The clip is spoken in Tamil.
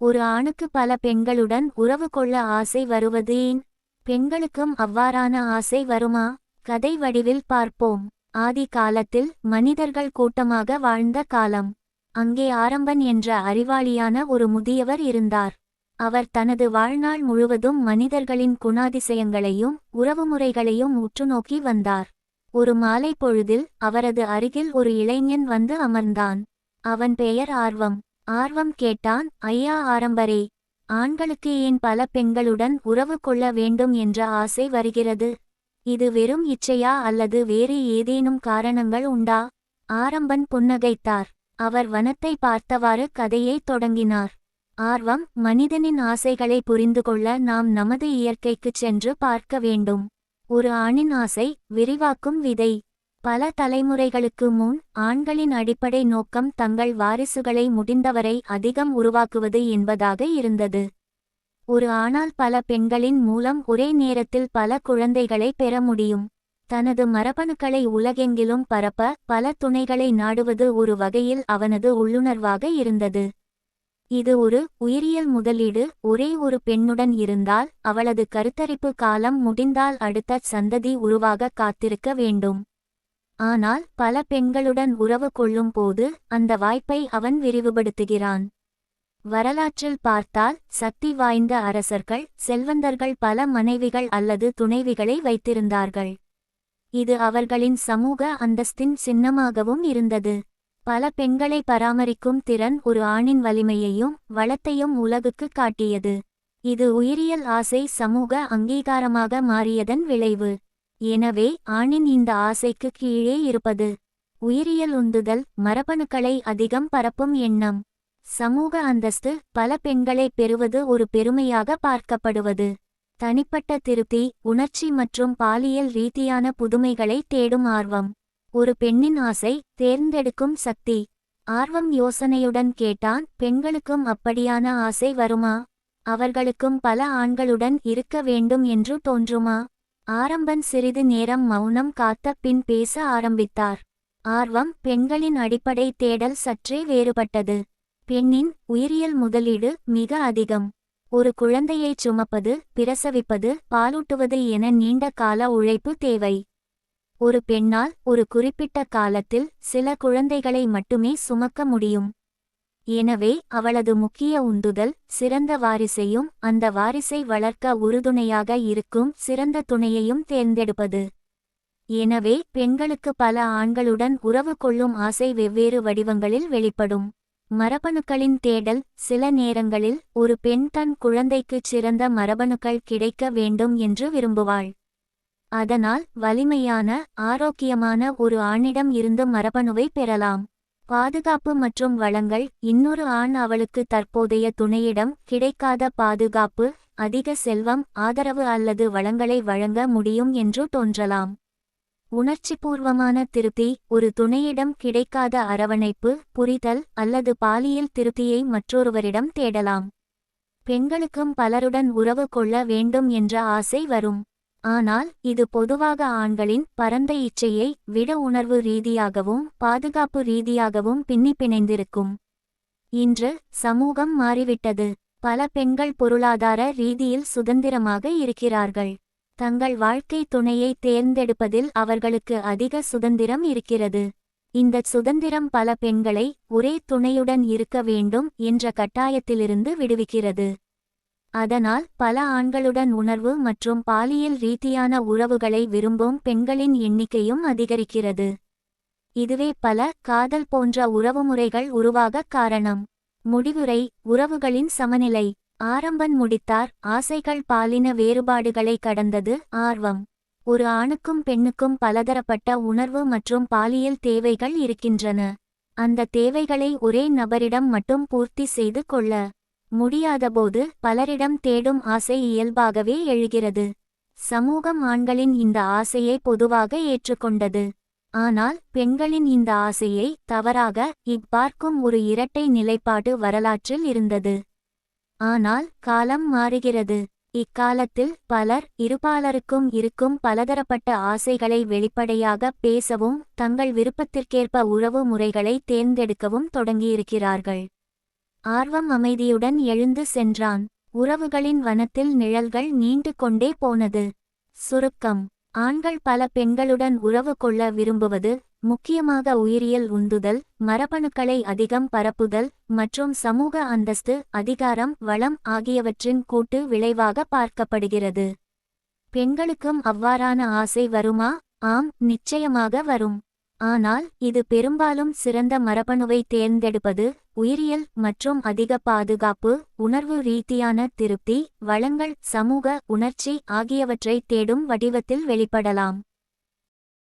ஒரு ஆணுக்கு பல பெண்களுடன் உறவு கொள்ள ஆசை வருவது ஏன்? பெண்களுக்கும் அவ்வாறான ஆசை வருமா? கதை வடிவில் பார்ப்போம். ஆதி காலத்தில் மனிதர்கள் கூட்டமாக வாழ்ந்த காலம். அங்கே ஆரம்பன் என்ற அறிவாளியான ஒரு முதியவர் இருந்தார். அவர் தனது வாழ்நாள் முழுவதும் மனிதர்களின் குணாதிசயங்களையும் உறவுமுறைகளையும் உற்றுநோக்கி வந்தார். ஒரு மாலை பொழுதில் அவரது அருகில் ஒரு இளைஞன் வந்து அமர்ந்தான். அவன் பெயர் ஆர்வம். ஆர்வம் கேட்டான், ஐயா ஆரம்பரே, ஆண்களுக்கு ஏன் பல பெண்களுடன் உறவு கொள்ள வேண்டும் என்ற ஆசை வருகிறது? இது வெறும் இச்சையா அல்லது வேறு ஏதேனும் காரணங்கள் உண்டா? ஆரம்பன் புன்னகைத்தார். அவர் வனத்தை பார்த்தவாறு கதையை தொடங்கினார். ஆர்வம், மனிதனின் ஆசைகளை புரிந்து கொள்ள நாம் நமது இயற்கைக்குச் சென்று பார்க்க வேண்டும். ஒரு ஆணின் ஆசை விரிவாக்கும் விதை. பல தலைமுறைகளுக்கு முன் ஆண்களின் அடிப்படை நோக்கம் தங்கள் வாரிசுகளை முடிந்தவரை அதிகம் உருவாக்குவது என்பதாக இருந்தது. ஒரு ஆணால் பல பெண்களின் மூலம் ஒரே நேரத்தில் பல குழந்தைகளை பெற முடியும். தனது மரபணுக்களை உலகெங்கிலும் பரப்ப பல துணைகளை நாடுவது ஒரு வகையில் அவனது உள்ளுணர்வாக இருந்தது. இது ஒரு உயிரியல் முதலீடு. ஒரே ஒரு பெண்ணுடன் இருந்தால் அவளது கருத்தரிப்பு காலம் முடிந்தால் அடுத்த சந்ததி உருவாக காத்திருக்க வேண்டும். ஆனால் பல பெண்களுடன் உறவு கொள்ளும் போது அந்த வாய்ப்பை அவன் விரிவுபடுத்துகிறான். வரலாற்றில் பார்த்தால் சக்தி வாய்ந்த அரசர்கள், செல்வந்தர்கள் பல மனைவிகள் அல்லது துணைவிகளை வைத்திருந்தார்கள். இது அவர்களின் சமூக அந்தஸ்தின் சின்னமாகவும் இருந்தது. பல பெண்களை பராமரிக்கும் திறன் ஒரு ஆணின் வலிமையையும் வளத்தையும் உலகுக்கு காட்டியது. இது உயிரியல் ஆசை சமூக அங்கீகாரமாக மாறியதன் விளைவு. எனவே ஆணின் இந்த ஆசைக்கு கீழே இருப்பது உயிரியல் உந்துதல், மரபணுக்களை அதிகம் பரப்பும் எண்ணம். சமூக அந்தஸ்து, பல பெண்களை பெறுவது ஒரு பெருமையாக பார்க்கப்படுவது. தனிப்பட்ட திருப்தி, உணர்ச்சி மற்றும் பாலியல் ரீதியான புதுமைகளை தேடும் ஆர்வம். ஒரு பெண்ணின் ஆசை தேர்ந்தெடுக்கும் சக்தி. ஆர்வம் யோசனையுடன் கேட்டான், பெண்களுக்கும் அப்படியான ஆசை வருமா? அவர்களுக்கும் பல ஆண்களுடன் இருக்க வேண்டும் என்று தோன்றுமா? ஆரம்பன் சிறிது நேரம் மௌனம் காத்த பின் பேச ஆரம்பித்தார். ஆர்வம், பெண்களின் அடிப்படை தேடல் சற்றே வேறுபட்டது. பெண்ணின் உயிரியல் முதலீடு மிக அதிகம். ஒரு குழந்தையைச் சுமப்பது, பிரசவிப்பது, பாலூட்டுவது என நீண்ட கால உழைப்பு தேவை. ஒரு பெண்ணால் ஒரு குறிப்பிட்ட காலத்தில் சில குழந்தைகளை மட்டுமே சுமக்க முடியும். எனவே அவளது முக்கிய உந்துதல் சிறந்த வாரிசையும் அந்த வாரிசை வளர்க்க உறுதுணையாக இருக்கும் சிறந்த துணையையும் தேர்ந்தெடுப்பது. எனவே பெண்களுக்கு பல ஆண்களுடன் உறவு கொள்ளும் ஆசை வெவ்வேறு வடிவங்களில் வெளிப்படும். மரபணுக்களின் தேடல். சில நேரங்களில் ஒரு பெண் தன் குழந்தைக்குச் சிறந்த மரபணுக்கள் கிடைக்க வேண்டும் என்று விரும்புவாள். அதனால் வலிமையான, ஆரோக்கியமான ஒரு ஆணிடம் இருந்து மரபணுவை பெறலாம். பாதுகாப்பு மற்றும் வளங்கள். இன்னொரு ஆண் அவளுக்கு தற்போதைய துணையிடம் கிடைக்காத பாதுகாப்பு, அதிக செல்வம், ஆதரவு அல்லது வளங்களை வழங்க முடியும் என்று தோன்றலாம். உணர்ச்சிபூர்வமான திருப்தி. ஒரு துணையிடம் கிடைக்காத அரவணைப்பு, புரிதல் அல்லது பாலியல் திருப்தியை மற்றொருவரிடம் தேடலாம். பெண்களுக்கும் பலருடன் உறவு கொள்ள வேண்டும் என்ற ஆசை வரும். ஆனால் இது பொதுவாக ஆண்களின் பரந்த இச்சையை விட உணர்வு ரீதியாகவும் பாதுகாப்பு ரீதியாகவும் பிணைந்திருக்கும். இன்று சமூகம் மாறிவிட்டது. பல பெண்கள் பொருளாதார ரீதியில் சுதந்திரமாக இருக்கிறார்கள். தங்கள் வாழ்க்கை துணையை தேர்ந்தெடுப்பதில் அவர்களுக்கு அதிக சுதந்திரம் இருக்கிறது. இந்த சுதந்திரம் பல பெண்களை ஒரே துணையுடன் இருக்க வேண்டும் என்ற கட்டாயத்திலிருந்து விடுவிக்கிறது. அதனால் பல ஆண்களுடன் உணர்வு மற்றும் பாலியல் ரீதியான உறவுகளை விரும்பும் பெண்களின் எண்ணிக்கையும் அதிகரிக்கிறது. இதுவே பல காதல் போன்ற உறவுமுறைகள் உருவாக காரணம். முடிவுரை. உறவுகளின் சமநிலை. ஆரம்பன் முடித்தார். ஆசைகள் பாலின வேறுபாடுகளை கடந்தது. ஆர்வம். ஒரு ஆணுக்கும் பெண்ணுக்கும் பலதரப்பட்ட உணர்வு மற்றும் பாலியல் தேவைகள் இருக்கின்றன. அந்த தேவைகளை ஒரே நபரிடம் மட்டும் பூர்த்தி செய்து கொள்ள முடியாதபோது பலரிடம் தேடும் ஆசை இயல்பாகவே எழுகிறது. சமூகம் ஆண்களின் இந்த ஆசையை பொதுவாக ஏற்றுக்கொண்டது. ஆனால் பெண்களின் இந்த ஆசையை தவறாக பார்க்கும் ஒரு இரட்டை நிலைப்பாடு வரலாற்றில் இருந்தது. ஆனால் காலம் மாறுகிறது. இக்காலத்தில் பலர் இருபாலருக்கும் இருக்கும் பலதரப்பட்ட ஆசைகளை வெளிப்படையாக பேசவும் தங்கள் விருப்பத்திற்கேற்ப உறவு முறைகளை தேர்ந்தெடுக்கவும் தொடங்கியிருக்கிறார்கள். ஆர்வம் அமைதியுடன் எழுந்து சென்றான். உறவுகளின் வனத்தில் நிழல்கள் நீண்டு கொண்டே போனது. சுருக்கம்: ஆண்கள் பல பெண்களுடன் உறவு கொள்ள விரும்புவது முக்கியமாக உயிரியல் உந்துதல், மரபணுக்களை அதிகம் பரப்புதல் மற்றும் சமூக அந்தஸ்து, அதிகாரம், வளம் ஆகியவற்றின் கூட்டு விளைவாக பார்க்கப்படுகிறது. பெண்களுக்கும் அவ்வாறான ஆசை வருமா? ஆம், நிச்சயமாக வரும். ஆனால் இது பெரும்பாலும் சிறந்த மரபணுவை தேர்ந்தெடுப்பது, உயிரியல் மற்றும் அதிக பாதுகாப்பு, உணர்வு ரீதியான திருப்தி, வளங்கள், சமூக உணர்ச்சி ஆகியவற்றை தேடும் வடிவத்தில் வெளிப்படலாம்.